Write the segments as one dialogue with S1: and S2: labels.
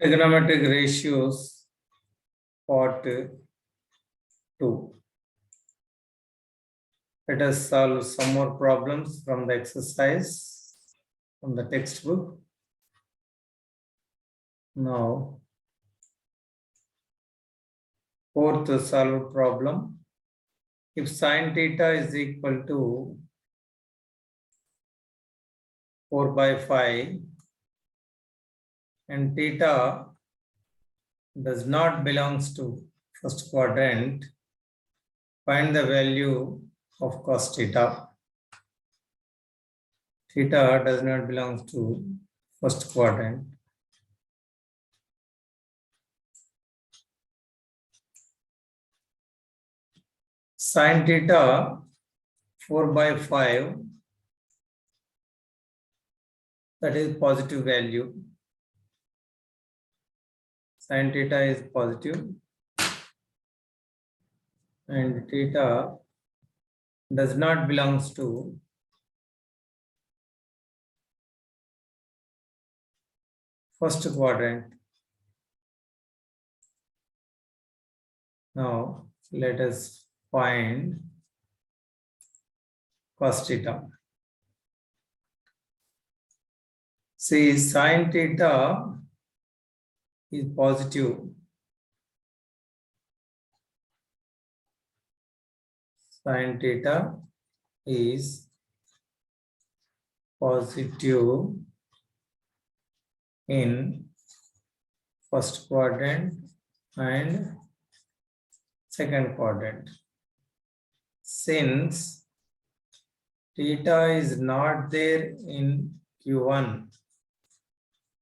S1: Trigonometric ratios, part 2. Let us solve some more problems from the exercise from the textbook. Now, fourth solved problem. If sine theta is equal to 4/5 and theta does not belongs to first quadrant, find the value of cos theta. Theta does not belong to first quadrant. Sin theta 4/5, that is positive value. Sin theta is positive and theta does not belongs to first quadrant. Now let us find cos theta. See, sin theta is positive. Sin theta is positive in first quadrant and second quadrant. Since theta is not there in Q1,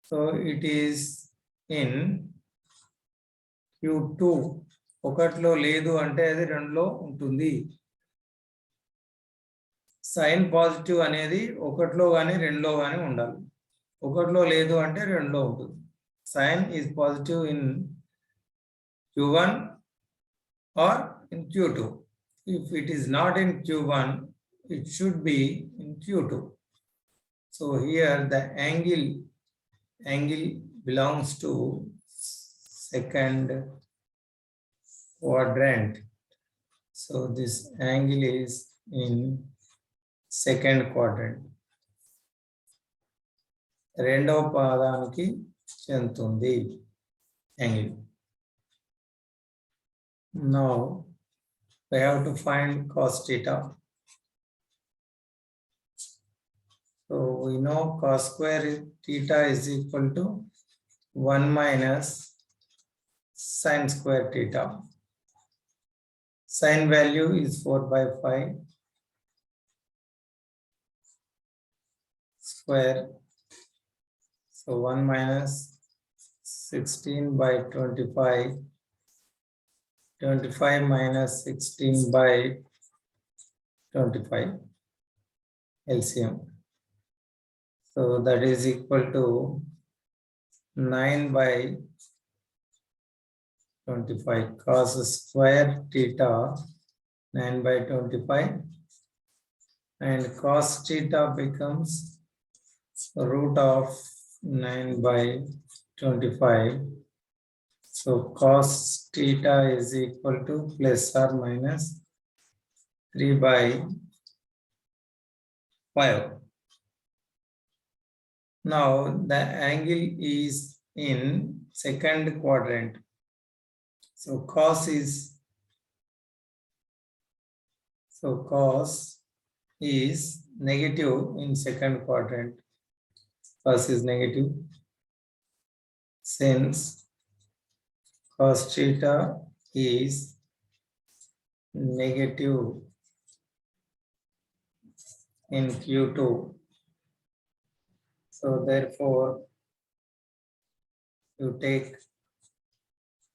S1: so it is in Q2. ఒకటిలో లేదు అంటే అది రెండులో ఉంటుంది. Sign positive అనేది ఒకటిలో కానీ రెండులో కానీ ఉండాలి. ఒకటిలో లేదు అంటే రెండులో ఉంటుంది. Sine is positive in Q1 or in Q2. If it is not in Q1, it should be in Q2. So here the angle belongs to second quadrant. So this angle is in second quadrant. రెండవ పాదానికి చెందుతుంది angle. Now we have to find cos theta. So we know cos square theta is equal to 1 minus sin square theta. Sin value is 4/5 square. So 1 minus 16/25. 25 minus 16/25 LCM. So that is equal to 9/25 cos square theta 9/25 and cos theta becomes root of 9/25. So cos theta is equal to plus or minus 3/5. Now the angle is in second quadrant. So cos is negative in second quadrant. Cos is negative. Since cos theta is negative in Q2. So therefore, you take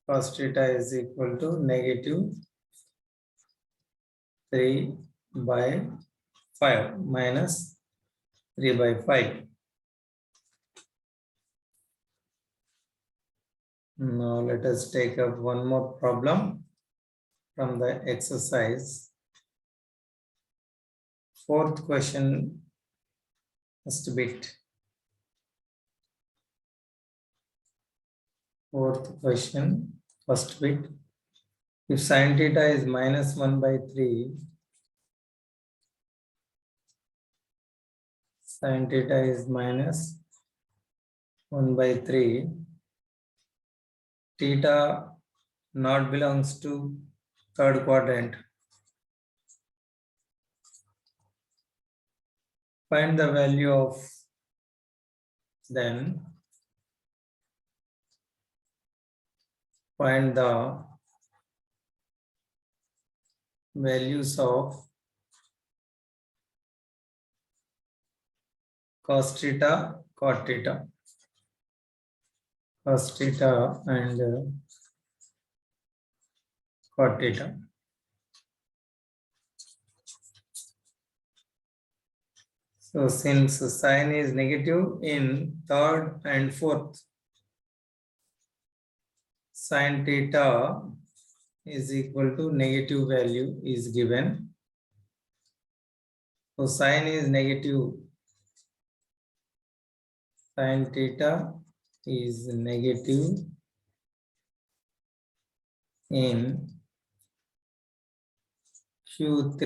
S1: cos theta is equal to negative 3/5 minus 3/5. Now let us take up one more problem from the exercise. Fourth question, first bit. Fourth question, first bit. If sin theta is minus 1/3, sin theta is minus 1/3, theta not belongs to third quadrant. Find the value of then find the values of cos theta, cot theta, cos theta and cot theta. So since sin is negative in third and fourth, sin theta is equal to negative value is given. So sin is negative. Sin theta is negative in Q3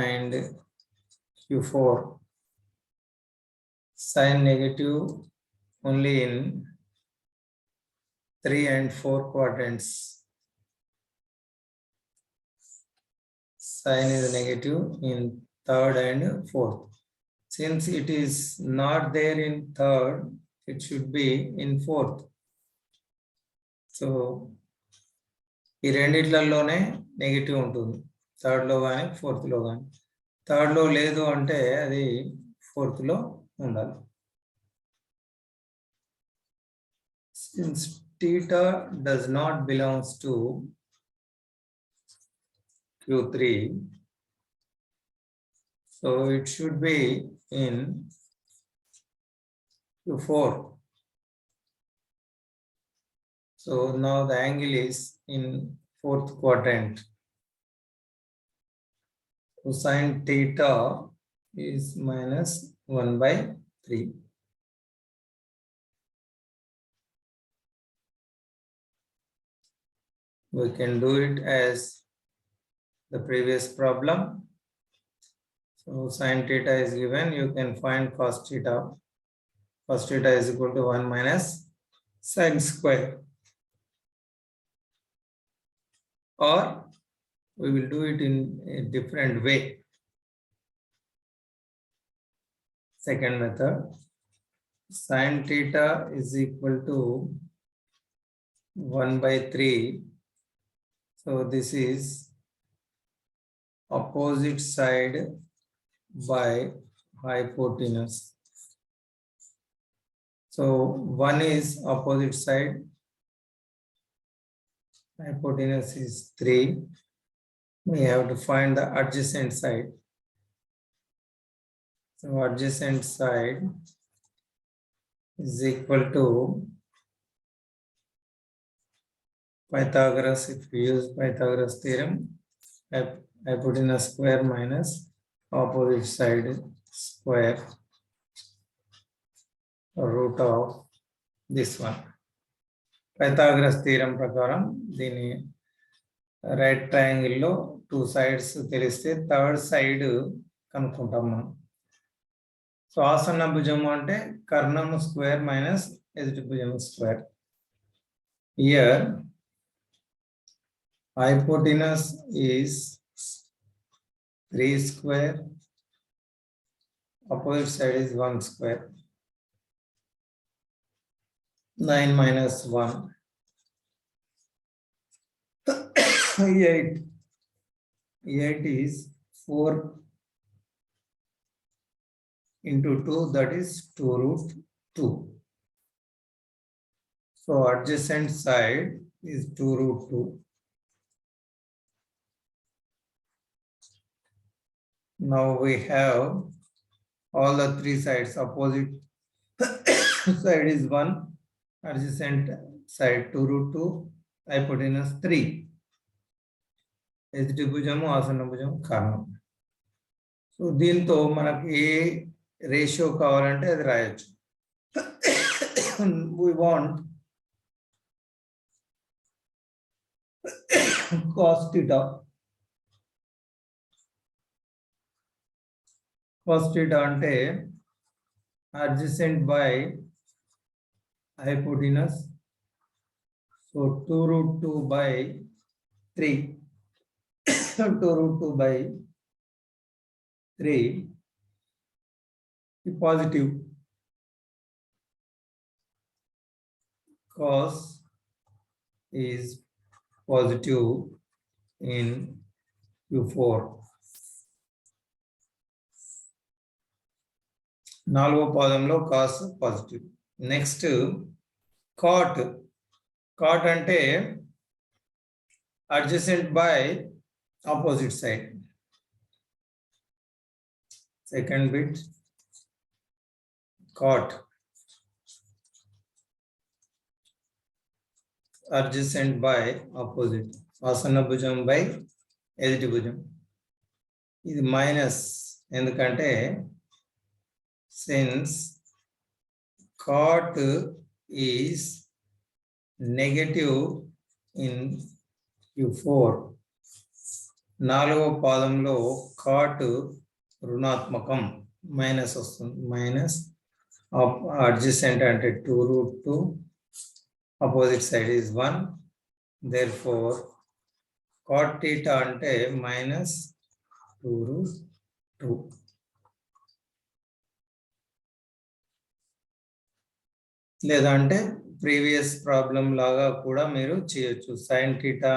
S1: and Q4. Sin negative only in 3 and 4 quadrants. Sin is negative in third and fourth. Since it is not there in third, it should be in fourth. So ఈ రెండిట్లలోనే negative ఉంటుంది, third లో కానీ fourth లో కానీ. Third లో లేదు అంటే అది ఫోర్త్ లో ఉండాలి. Since theta does not belongs to Q3, so it should be in Q4. So now the angle is in fourth quadrant. So sin theta is minus 1/3. We can do it as the previous problem. So sin theta is given, you can find cos theta. Cos theta is equal to 1 minus sin square. Or we will do it in a different way. Second method, sin theta is equal to 1/3. So this is opposite side by hypotenuse. So 1 is opposite side, hypotenuse is 3. We have to find the adjacent side. So adjacent side is equal to Pythagoras. If we use Pythagoras theorem, hypotenuse square minus opposite side square, root of this one. Pythagoras theorem prakaram dini right triangle lo 2 sides teliste third side kanukuntam మనం. So ఆసన్న భుజము అంటే కర్ణము square minus ఎదుటి భుజము square. Here hypotenuse is 3 square, opposite side is 1 square. 9 minus 1, 8. 8 is 4 into 2, that is 2 root 2. So adjacent side is 2 root 2. Now we have all the 3 sides. Opposite side is 1, adjacent side 2 root 2, hypotenuse 3. ఎదుటి భుజము ఆసన్న భుజము కారణం. So దీంతో మనకు ఏ ratio కావాలంటే అది రాయొచ్చు. We want cos theta. Cos theta అంటే adjacent by hypotenuse. So 2 root 2 by 3. 2 root 2 by 3 is positive. Cos is positive in Q4. నాలుగో పాదంలో cos positive. Next cot. Cot అంటే adjacent by opposite side. Second bit cot adjacent by opposite. ఆసన్న భుజం by ఎదుటి భుజం. ఇది minus ఎందుకంటే since cot is negative in Q4, నాలుగో పాదంలో కాట్ రుణాత్మకం మైనస్ వస్తుంది. మైనస్ అడ్జసెంట్ అంటే 2 root 2, opposite side is 1, therefore cot theta అంటే minus 2 root 2. లేదా అంటే ప్రీవియస్ ప్రాబ్లం లాగా కూడా మీరు చేయొచ్చు. సైన్ థీటా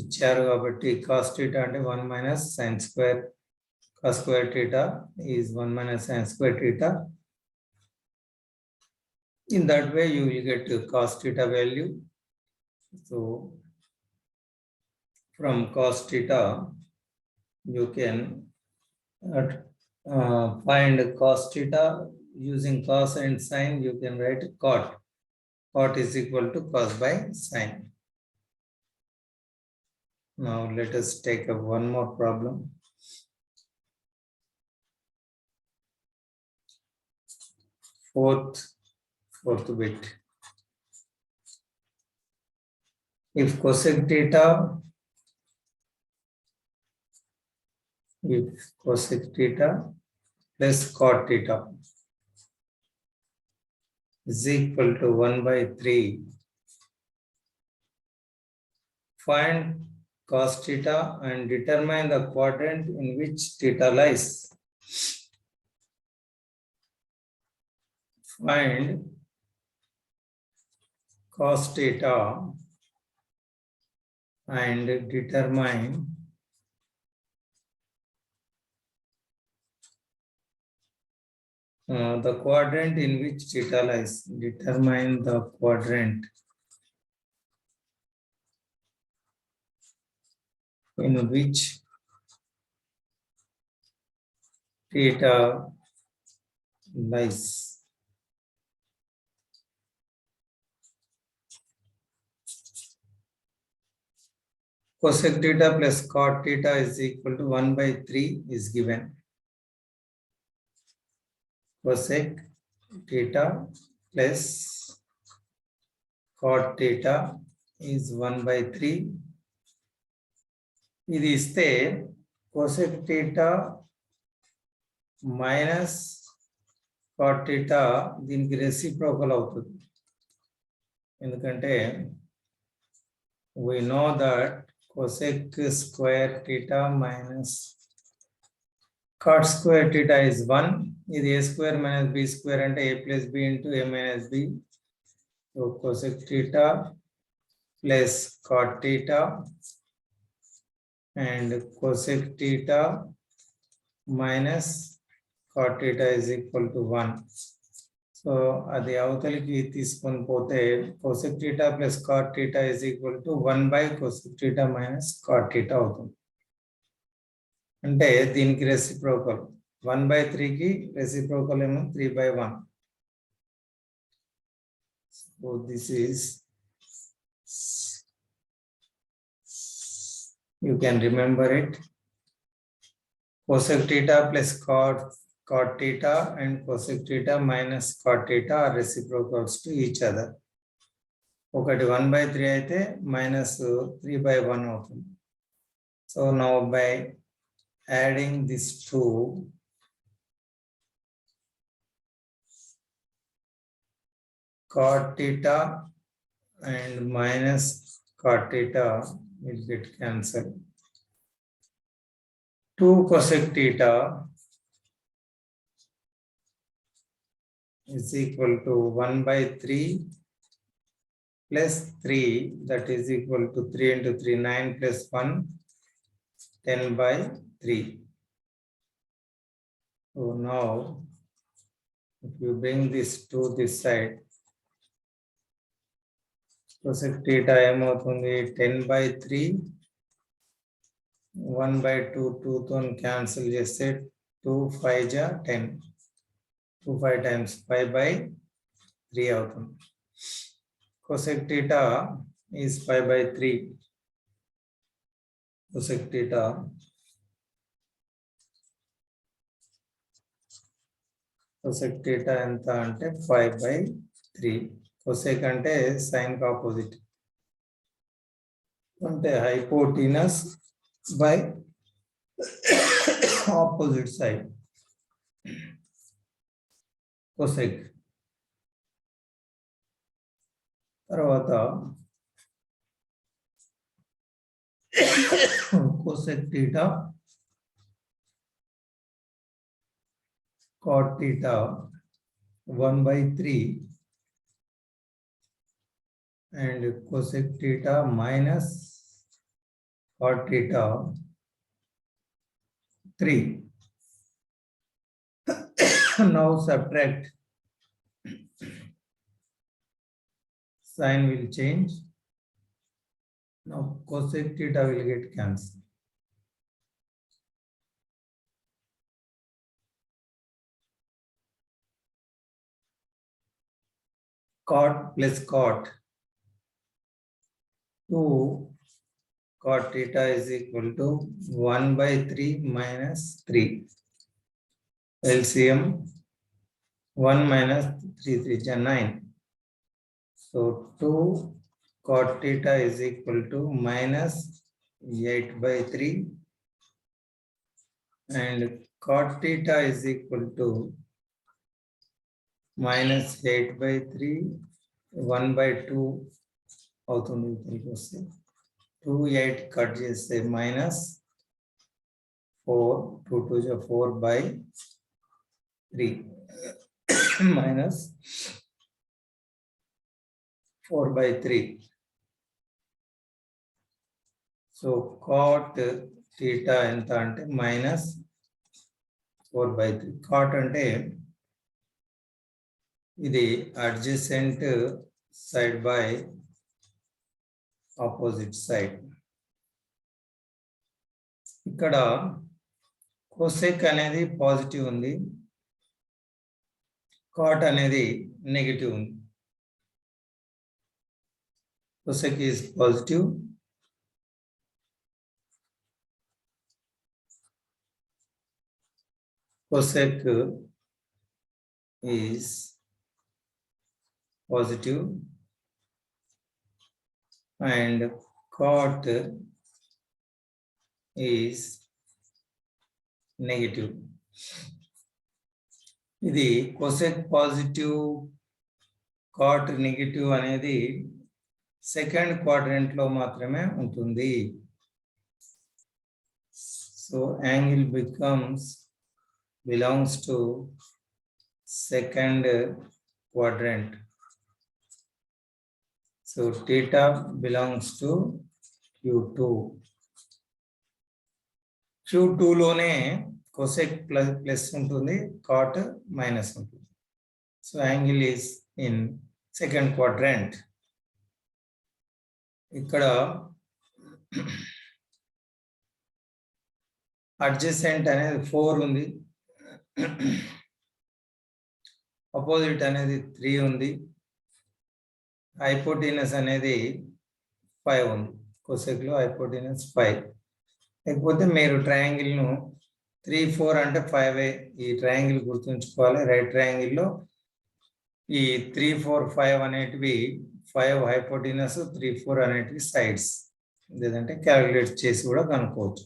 S1: ఇచ్చారు కాబట్టి కాస్ థీటా అంటే 1 minus sin square cos square theta is 1 minus sin square theta. In that way you will get cos theta value. So from cos theta you can find cos theta. Using cos and sin, you can write cot. Cot is equal to cos by sin. Now let us take up one more problem. Fourth bit. If cosec theta plus cot theta is equal to 1 by 3. Find cos theta and determine the quadrant in which theta lies. Find cos theta and determine the quadrant in which theta lies. Determine the quadrant in which theta lies. Cosec theta plus cot theta is equal to 1 by 3 is given. Cosec theta plus cot theta is 1 by 3. ఇది ఇస్తే cosec theta minus cot theta దీనికి reciprocal అవుతుంది. ఎందుకంటే we know that cosec square theta minus cot square theta is 1. ఇది a square minus b square అంటే a plus b into a minus b. So cosec theta plus cot theta and cosec theta minus cot theta is equal to 1. So అది అవతలికి తీసుకొని పోతే cosec theta plus cot theta is equal to 1 by cosec theta minus cot theta అవుతుంది. అంటే దీనికి reciprocal 1 by 3 కి reciprocal ఏమో 3 by 1. So this is, you can remember it, cosec theta plus cot theta and cosec theta minus cot theta are reciprocals to each other. ఒకటి 1/3 అయితే -3/1 అవుతుంది. So now by adding this 2, cot theta and minus cot theta will get cancelled. 2 cosec theta is equal to 1/3 plus 3, that is equal to 3 into 3, 9 plus 1, 10/3. So now, if you bring this to this side, cosec theta ఏమవుతుంది 10/3, 1/2, 2 తో cancel చేస్తే 2 5 జా 10, 2 5 times 5/3 అవుతుంది. cosec theta is 5/3. cosec theta ఎంత అంటే 5/3. cosec అంటే sin కి opposite అంటే hypotenuse by opposite side. cosec తర్వాత cosec theta, cot theta 1/3 and cosec theta minus cot theta 3. Now subtract. Sign will change. Now cosec theta will get cancelled. Cot plus cot, 2 cot theta is equal to 1/3 minus 3. LCM 1 minus 3, 3 is 9. So 2 cot theta is equal to minus 8/3 and cot theta is equal to minus 8/3, 1/2 అవుతుంది. ఇక్కడికి వస్తే 2 8 cut చేస్తే minus 4, 2 2 is 4/3 minus 4/3. So cot theta ఎంత అంటే minus 4/3. cot అంటే ఇది adjacent side by opposite side. ఇక్కడ cosec అనేది పాజిటివ్ ఉంది, cot అనేది నెగటివ్ ఉంది. cosec is positive, cosec is positive and cot is negative. ఇది cosec పాజిటివ్ cot నెగటివ్ అనేది సెకండ్ క్వాడ్రంట్ లో మాత్రమే ఉంటుంది. So angle belongs to second quadrant. So theta belongs to Q2. Q2 లోనే cosec plus ఉంటుంది, cot minus ఉంటుంది. So angle is in second quadrant. ఇక్కడ adjacent అనేది 4 ఉంది, opposite అనేది 3 ఉంది, hypotenuse అనేది 5 ఉంది. cosec లో hypotenuse 5. లేకపోతే మీరు ట్రయాంగిల్ ను 3 4 అంటే 5 ఈ ట్రయాంగిల్ గుర్తుంచుకోవాలి. రైట్ ట్రయాంగిల్ లో ఈ 3 4 5 అనేటివి 5 hypotenuse 3 4 అనేటివి సైడ్స్ లేదంటే క్యాలిక్యులేట్ చేసి కూడా కనుక్కోవచ్చు.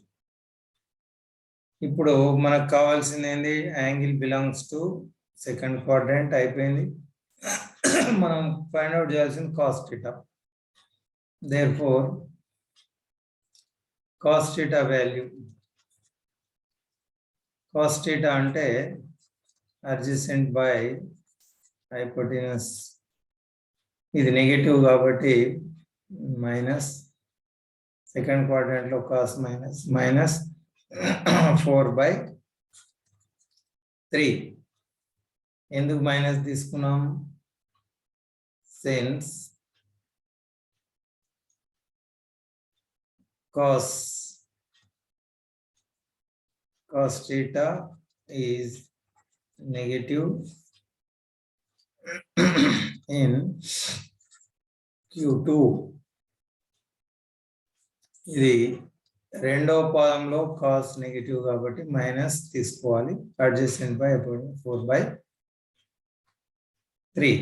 S1: ఇప్పుడు మనకు కావాల్సింది ఏంది angle belongs to second quadrant అయిపోయింది. మనం ఫైండ్ అవుట్ చేయాల్సింది cos θ. therefore cos θ value cos θ అంటే adjacent by hypotenuse ఇది నెగటివ్ కాబట్టి మైనస్ సెకండ్ క్వాడ్రంట్ లో cos మైనస్ 4/3. ఎందుకు మైనస్ తీసుకున్నాం? Since cos θ is negative in Q2. ఇది రెండవ పదంలో cos నెగటివ్ కాబట్టి మైనస్ తీసుకోవాలి. Adjacent by 4/3.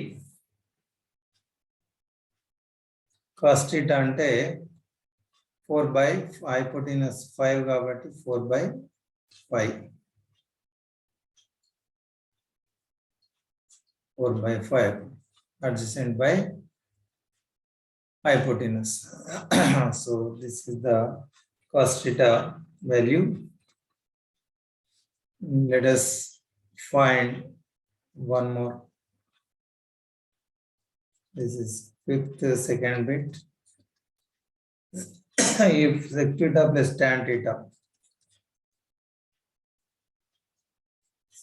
S1: cos θ అంటే 4/, హైపోటెనస్ 5 కాబట్టి 4/5. 4/5 adjacent by hypotenuse. So this is the cos θ value. Let us find one more. This is fifth second bit. If sec θ plus tan θ,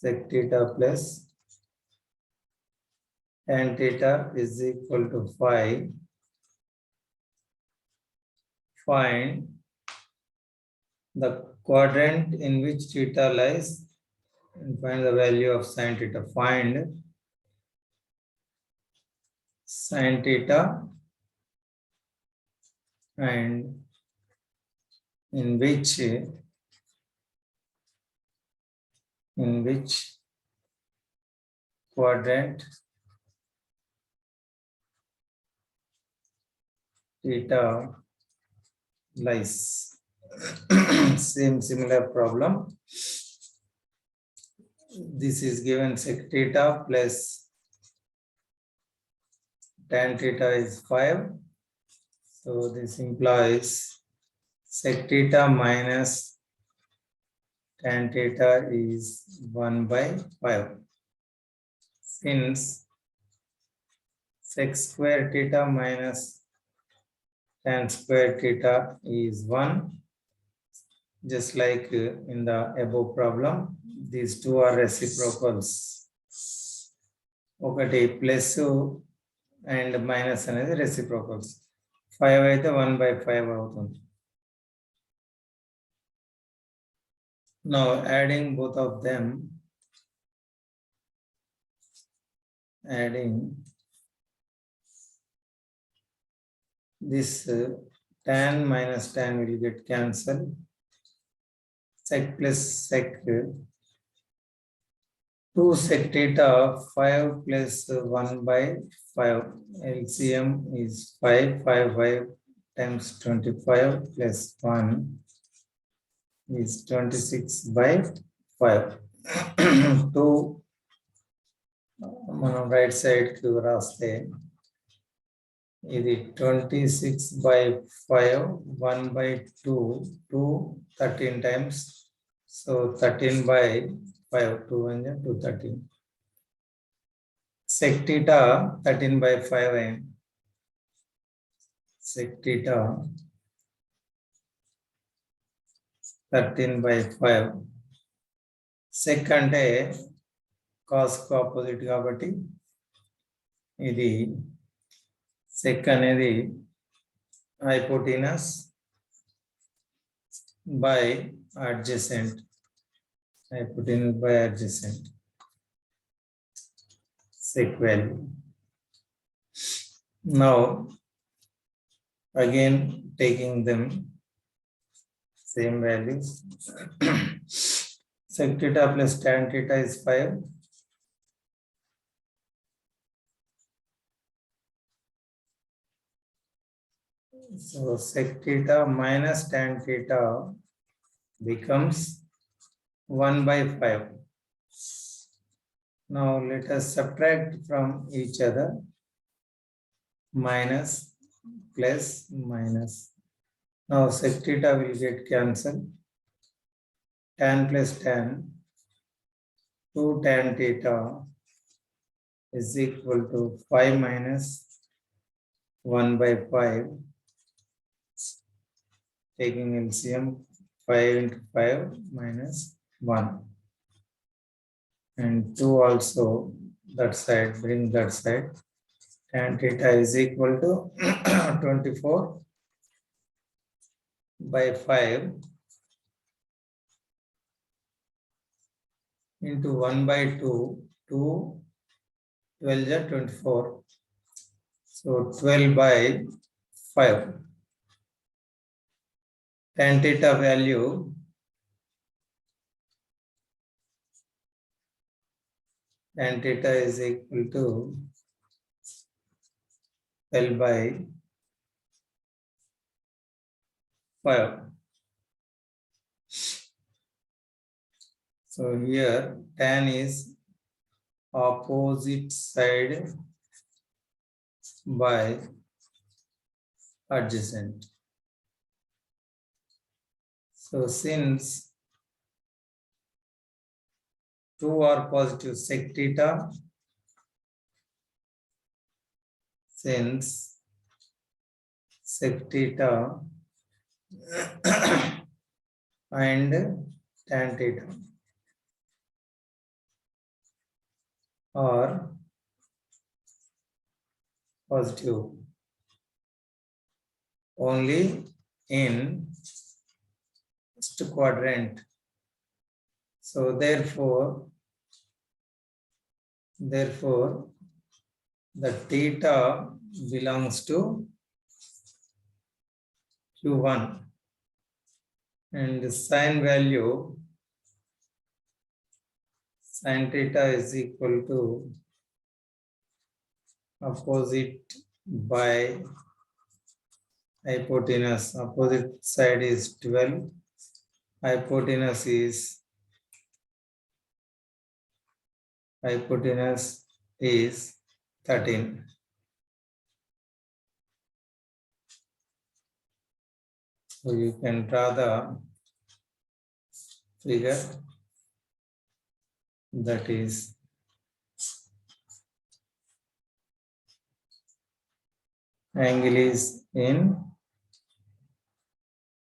S1: sec θ plus tan θ is equal to 5. Find the quadrant in which theta lies and find the value of sin θ. Find sin θ and in which quadrant theta lies. Similar problem. This is given sec θ plus tan θ is 5. So this implies sec θ minus tan θ is 1/5. Since sec square θ minus tan square theta is 1, just like in the above problem, these two are reciprocals. ఒకటి plus and minus అనేది reciprocals. 5 అయితే 1/5 అవుతుంది. Now adding both of them, this tan minus tan will get cancelled. Sec plus sec 2 sec theta 5 plus 1/5. LCM is 5. 5 times 25 plus 1 is 26/5. 2 మనం right side కి రాస్తే ఇది 26/5 1/2 2 13 times, so 13/5 2 and 2 13. Sec theta 13/5 అయింది. Sec theta 13/5. sec అంటే cos కు opposite కాబట్టి ఇది sec అనేది hypotenuse by adjacent. Hypotenuse by adjacent. Sec value. Now again taking them same values. Sec theta plus tan theta is 5. So sec theta minus tan theta becomes 1 by 5. Now let us subtract from each other. Minus, plus, minus. Now sec theta will get cancelled. Tan plus tan, 2 tan theta is equal to 5 minus 1 by 5. Taking LCM, 5 into 5 minus 1. And 2 also that side, bring that side. Tan theta is equal to 24 by 5 into 1 by 2, 2, 12 is 24. So 12 by 5. Tan theta value tan theta is equal to 12 by 5. So here tan is opposite side by adjacent. So since 2 are positive, sec theta, since sec theta and tan theta are positive only in first quadrant. So therefore the theta belongs to Q1 and the sin value sin theta is equal to opposite by hypotenuse. Opposite side is 12. Hypotenuse is 13. So you can draw the figure, that is angle is in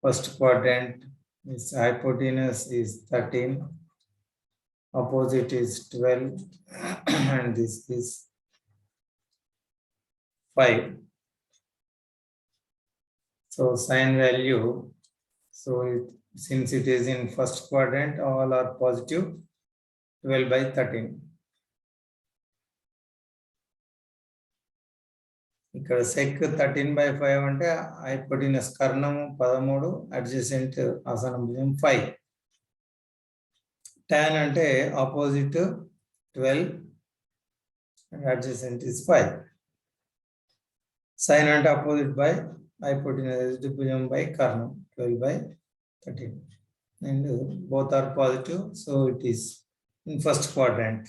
S1: first quadrant, its hypotenuse is 13, opposite is 12 and this is 5. So sin value, since it is in first quadrant, all are positive, 12 by 13. ఇక్కడ sec 13 by 5 అంటే hypotenuse కర్ణము 13, adjacent ఆసనభుజం 5. tan అంటే opposite 12 and adjacent is 5. sin అంటే opposite by hypotenuse భుజం by Karanam 12 by 13 and both are positive, so it is in first quadrant.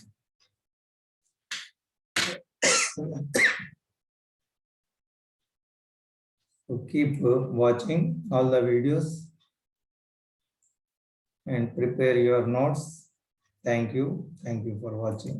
S1: So keep watching all the videos and prepare your notes. Thank you for watching.